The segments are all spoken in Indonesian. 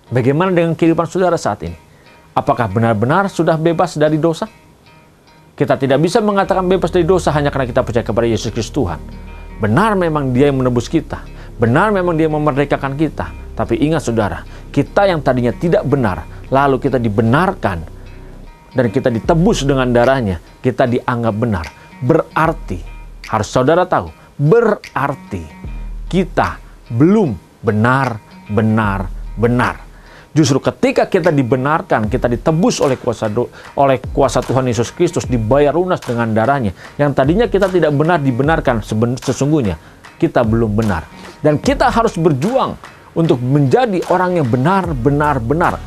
Bagaimana dengan kehidupan saudara saat ini? Apakah benar-benar sudah bebas dari dosa? Kita tidak bisa mengatakan bebas dari dosa hanya karena kita percaya kepada Yesus Kristus Tuhan. Benar memang Dia yang menebus kita. Benar memang Dia memerdekakan kita. Tapi ingat saudara, kita yang tadinya tidak benar, lalu kita dibenarkan dan kita ditebus dengan darahnya, kita dianggap benar. Berarti, harus saudara tahu, berarti kita belum benar-benar. Justru ketika kita dibenarkan, kita ditebus oleh kuasa Tuhan Yesus Kristus, dibayar lunas dengan darahnya. Yang tadinya kita tidak benar dibenarkan, sesungguhnya kita belum benar. Dan kita harus berjuang untuk menjadi orang yang benar.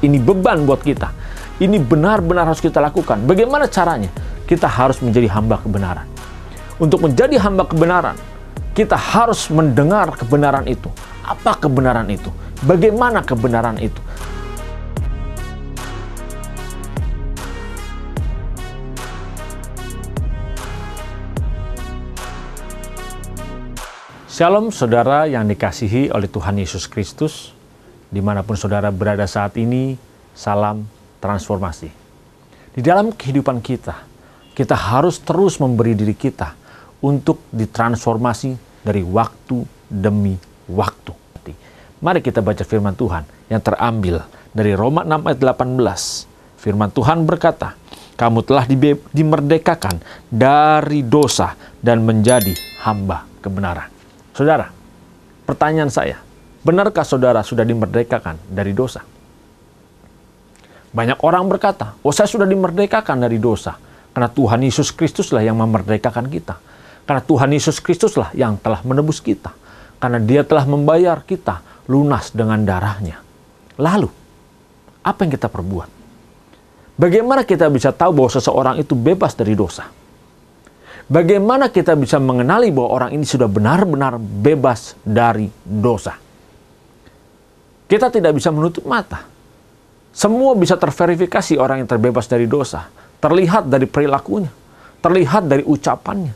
Ini beban buat kita. Ini benar-benar harus kita lakukan. Bagaimana caranya? Kita harus menjadi hamba kebenaran. Untuk menjadi hamba kebenaran, kita harus mendengar kebenaran itu. Apa kebenaran itu? Bagaimana kebenaran itu? Shalom saudara yang dikasihi oleh Tuhan Yesus Kristus. Dimanapun saudara berada saat ini, salam transformasi. Di dalam kehidupan kita, kita harus terus memberi diri kita untuk ditransformasi dari waktu demi waktu. Mari kita baca firman Tuhan yang terambil dari Roma 6 ayat 18. Firman Tuhan berkata, kamu telah dimerdekakan dari dosa dan menjadi hamba kebenaran. Saudara, pertanyaan saya, benarkah saudara sudah dimerdekakan dari dosa? Banyak orang berkata, saya sudah dimerdekakan dari dosa. Karena Tuhan Yesus Kristuslah yang memerdekakan kita. Karena Tuhan Yesus Kristuslah yang telah menebus kita. Karena Dia telah membayar kita lunas dengan darahnya. Lalu, apa yang kita perbuat? Bagaimana kita bisa tahu bahwa seseorang itu bebas dari dosa? Bagaimana kita bisa mengenali bahwa orang ini sudah benar-benar bebas dari dosa? Kita tidak bisa menutup mata. Semua bisa terverifikasi orang yang terbebas dari dosa. Terlihat dari perilakunya, terlihat dari ucapannya,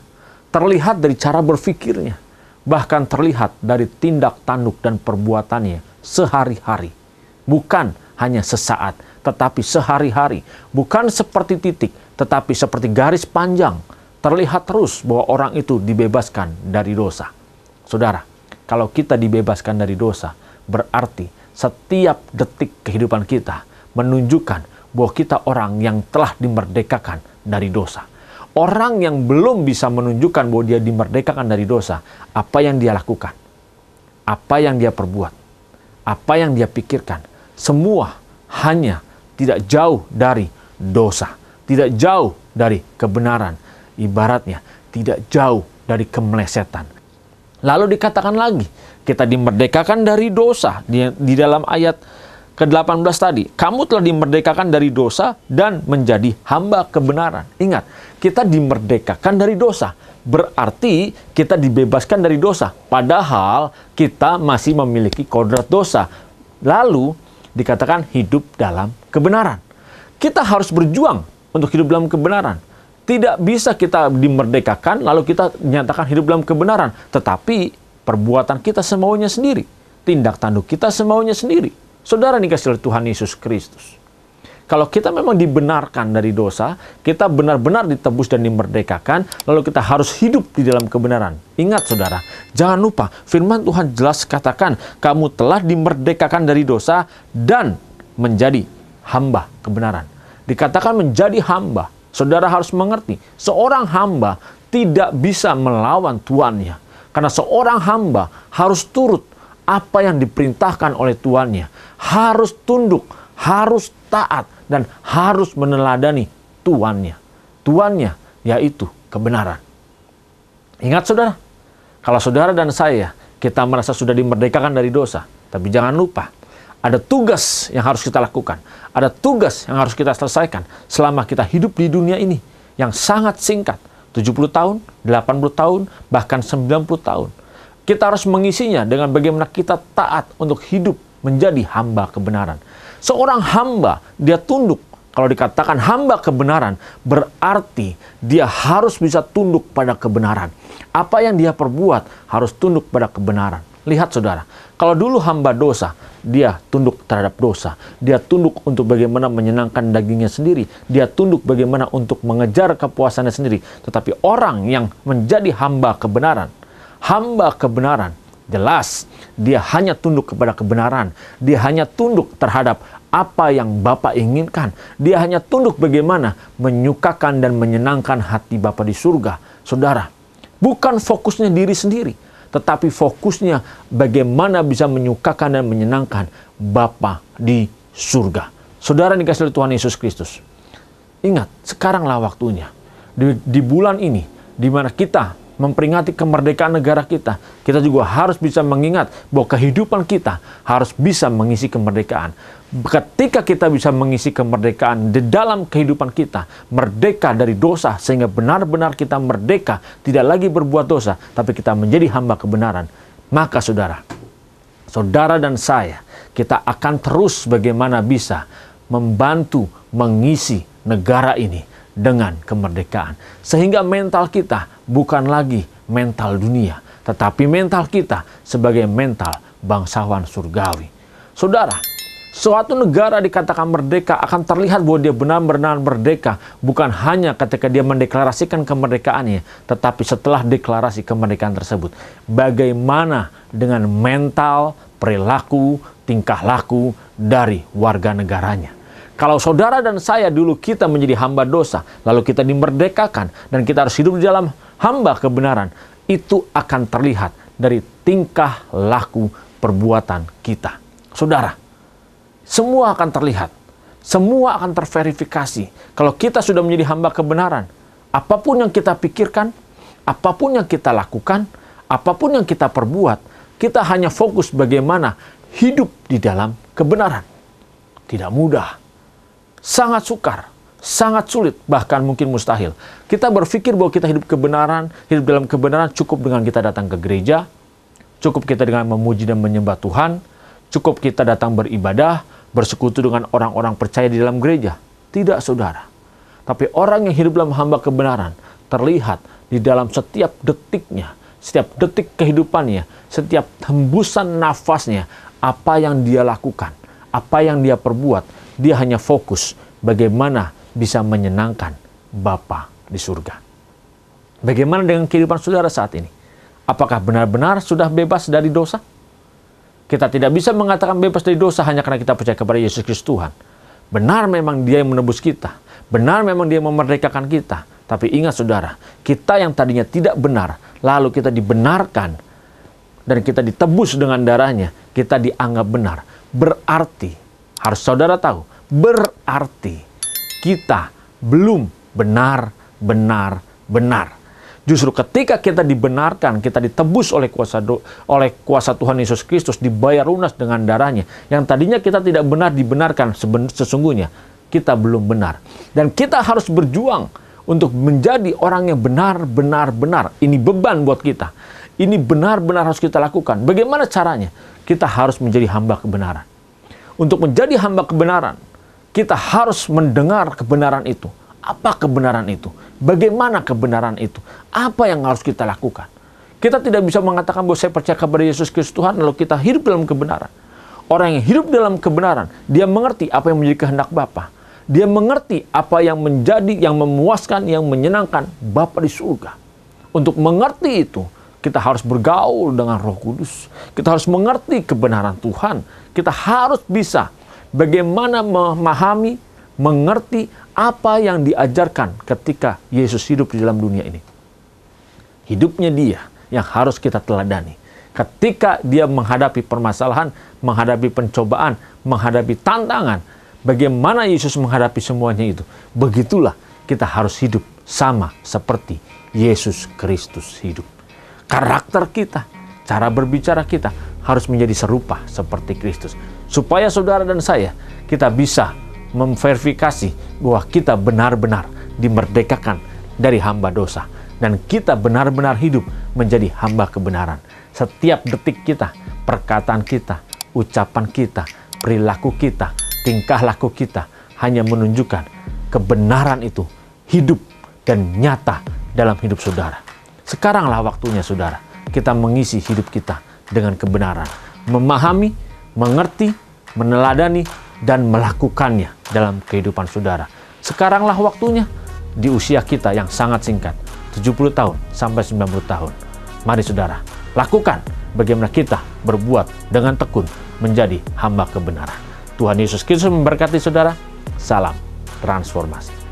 terlihat dari cara berpikirnya, bahkan terlihat dari tindak tanduk dan perbuatannya sehari-hari. Bukan hanya sesaat, tetapi sehari-hari. Bukan seperti titik, tetapi seperti garis panjang. Terlihat terus bahwa orang itu dibebaskan dari dosa. Saudara, kalau kita dibebaskan dari dosa, berarti setiap detik kehidupan kita menunjukkan bahwa kita orang yang telah dimerdekakan dari dosa. Orang yang belum bisa menunjukkan bahwa dia dimerdekakan dari dosa, apa yang dia lakukan, apa yang dia perbuat, apa yang dia pikirkan, semua hanya tidak jauh dari dosa, tidak jauh dari kebenaran. Ibaratnya tidak jauh dari kemelesetan. Lalu dikatakan lagi, kita dimerdekakan dari dosa. Di dalam ayat ke-18 tadi, kamu telah dimerdekakan dari dosa dan menjadi hamba kebenaran. Ingat, kita dimerdekakan dari dosa. Berarti kita dibebaskan dari dosa. Padahal kita masih memiliki kodrat dosa. Lalu dikatakan hidup dalam kebenaran. Kita harus berjuang untuk hidup dalam kebenaran. Tidak bisa kita dimerdekakan lalu kita nyatakan hidup dalam kebenaran. Tetapi perbuatan kita semaunya sendiri. Tindak tanduk kita semaunya sendiri. Saudara dikasihi oleh Tuhan Yesus Kristus. Kalau kita memang dibenarkan dari dosa, kita benar-benar ditebus dan dimerdekakan, lalu kita harus hidup di dalam kebenaran. Ingat saudara, jangan lupa firman Tuhan jelas katakan, kamu telah dimerdekakan dari dosa dan menjadi hamba kebenaran. Dikatakan menjadi hamba. Saudara harus mengerti, seorang hamba tidak bisa melawan tuannya. Karena seorang hamba harus turut apa yang diperintahkan oleh tuannya. Harus tunduk, harus taat, dan harus meneladani tuannya. Tuannya yaitu kebenaran. Ingat saudara, kalau saudara dan saya, kita merasa sudah dimerdekakan dari dosa. Tapi jangan lupa, ada tugas yang harus kita lakukan. Ada tugas yang harus kita selesaikan selama kita hidup di dunia ini yang sangat singkat. 70 tahun, 80 tahun, bahkan 90 tahun. Kita harus mengisinya dengan bagaimana kita taat untuk hidup menjadi hamba kebenaran. Seorang hamba, dia tunduk. Kalau dikatakan hamba kebenaran, berarti dia harus bisa tunduk pada kebenaran. Apa yang dia perbuat harus tunduk pada kebenaran. Lihat saudara, kalau dulu hamba dosa, dia tunduk terhadap dosa. Dia tunduk untuk bagaimana menyenangkan dagingnya sendiri. Dia tunduk bagaimana untuk mengejar kepuasannya sendiri. Tetapi orang yang menjadi hamba kebenaran, jelas dia hanya tunduk kepada kebenaran. Dia hanya tunduk terhadap apa yang Bapa inginkan. Dia hanya tunduk bagaimana menyukakan dan menyenangkan hati Bapa di surga. Saudara, bukan fokusnya diri sendiri, tetapi fokusnya bagaimana bisa menyukakan dan menyenangkan Bapa di surga. Saudara dikasihi oleh Tuhan Yesus Kristus, ingat, sekaranglah waktunya. Di bulan ini, di mana kita memperingati kemerdekaan negara kita, kita juga harus bisa mengingat bahwa kehidupan kita harus bisa mengisi kemerdekaan. Ketika kita bisa mengisi kemerdekaan di dalam kehidupan kita, merdeka dari dosa, sehingga benar-benar kita merdeka, tidak lagi berbuat dosa, tapi kita menjadi hamba kebenaran, maka saudara dan saya, kita akan terus bagaimana bisa membantu mengisi negara ini dengan kemerdekaan. Sehingga mental kita bukan lagi mental dunia, tetapi mental kita sebagai mental bangsawan surgawi. Saudara, suatu negara dikatakan merdeka akan terlihat bahwa dia benar-benar merdeka bukan hanya ketika dia mendeklarasikan kemerdekaannya, tetapi setelah deklarasi kemerdekaan tersebut, bagaimana dengan mental, perilaku, tingkah laku dari warga negaranya. Kalau saudara dan saya dulu kita menjadi hamba dosa, lalu kita dimerdekakan dan kita harus hidup di dalam hamba kebenaran, itu akan terlihat dari tingkah laku perbuatan kita. Saudara, semua akan terlihat, semua akan terverifikasi. Kalau kita sudah menjadi hamba kebenaran, apapun yang kita pikirkan, apapun yang kita lakukan, apapun yang kita perbuat, kita hanya fokus bagaimana hidup di dalam kebenaran. Tidak mudah. Sangat sukar, sangat sulit, bahkan mungkin mustahil. Kita berpikir bahwa kita hidup kebenaran, hidup dalam kebenaran cukup dengan kita datang ke gereja, cukup kita dengan memuji dan menyembah Tuhan, cukup kita datang beribadah, bersekutu dengan orang-orang percaya di dalam gereja. Tidak, saudara. Tapi orang yang hidup dalam hamba kebenaran terlihat di dalam setiap detiknya, setiap detik kehidupannya, setiap hembusan nafasnya, apa yang dia lakukan, apa yang dia perbuat. Dia hanya fokus bagaimana bisa menyenangkan Bapa di surga. Bagaimana dengan kehidupan saudara saat ini? Apakah benar-benar sudah bebas dari dosa? Kita tidak bisa mengatakan bebas dari dosa hanya karena kita percaya kepada Yesus Kristus Tuhan. Benar memang Dia yang menebus kita. Benar memang Dia memerdekakan kita. Tapi ingat saudara, kita yang tadinya tidak benar, lalu kita dibenarkan dan kita ditebus dengan darahnya, kita dianggap benar. Berarti, harus saudara tahu, berarti kita belum benar-benar benar. Justru ketika kita dibenarkan, kita ditebus oleh kuasa Tuhan Yesus Kristus, dibayar lunas dengan darahnya. Yang tadinya kita tidak benar dibenarkan, sesungguhnya kita belum benar. Dan kita harus berjuang untuk menjadi orang yang benar-benar benar. Ini beban buat kita. Ini benar-benar harus kita lakukan. Bagaimana caranya? Kita harus menjadi hamba kebenaran. Untuk menjadi hamba kebenaran, kita harus mendengar kebenaran itu. Apa kebenaran itu? Bagaimana kebenaran itu? Apa yang harus kita lakukan? Kita tidak bisa mengatakan bahwa saya percaya kepada Yesus Kristus Tuhan, lalu kita hidup dalam kebenaran. Orang yang hidup dalam kebenaran, dia mengerti apa yang menjadi kehendak Bapa. Dia mengerti apa yang menjadi, yang memuaskan, yang menyenangkan Bapa di surga. Untuk mengerti itu, kita harus bergaul dengan Roh Kudus. Kita harus mengerti kebenaran Tuhan. Kita harus bisa bagaimana memahami, mengerti apa yang diajarkan ketika Yesus hidup di dalam dunia ini. Hidupnya Dia yang harus kita teladani. Ketika Dia menghadapi permasalahan, menghadapi pencobaan, menghadapi tantangan, bagaimana Yesus menghadapi semuanya itu. Begitulah kita harus hidup sama seperti Yesus Kristus hidup. Karakter kita, cara berbicara kita harus menjadi serupa seperti Kristus. Supaya saudara dan saya, kita bisa memverifikasi bahwa kita benar-benar dimerdekakan dari hamba dosa. Dan kita benar-benar hidup menjadi hamba kebenaran. Setiap detik kita, perkataan kita, ucapan kita, perilaku kita, tingkah laku kita hanya menunjukkan kebenaran itu hidup dan nyata dalam hidup saudara. Sekaranglah waktunya saudara, kita mengisi hidup kita dengan kebenaran. Memahami, mengerti, meneladani, dan melakukannya dalam kehidupan saudara. Sekaranglah waktunya di usia kita yang sangat singkat, 70 tahun sampai 90 tahun. Mari saudara, lakukan bagaimana kita berbuat dengan tekun menjadi hamba kebenaran. Tuhan Yesus Kristus memberkati saudara. Salam transformasi.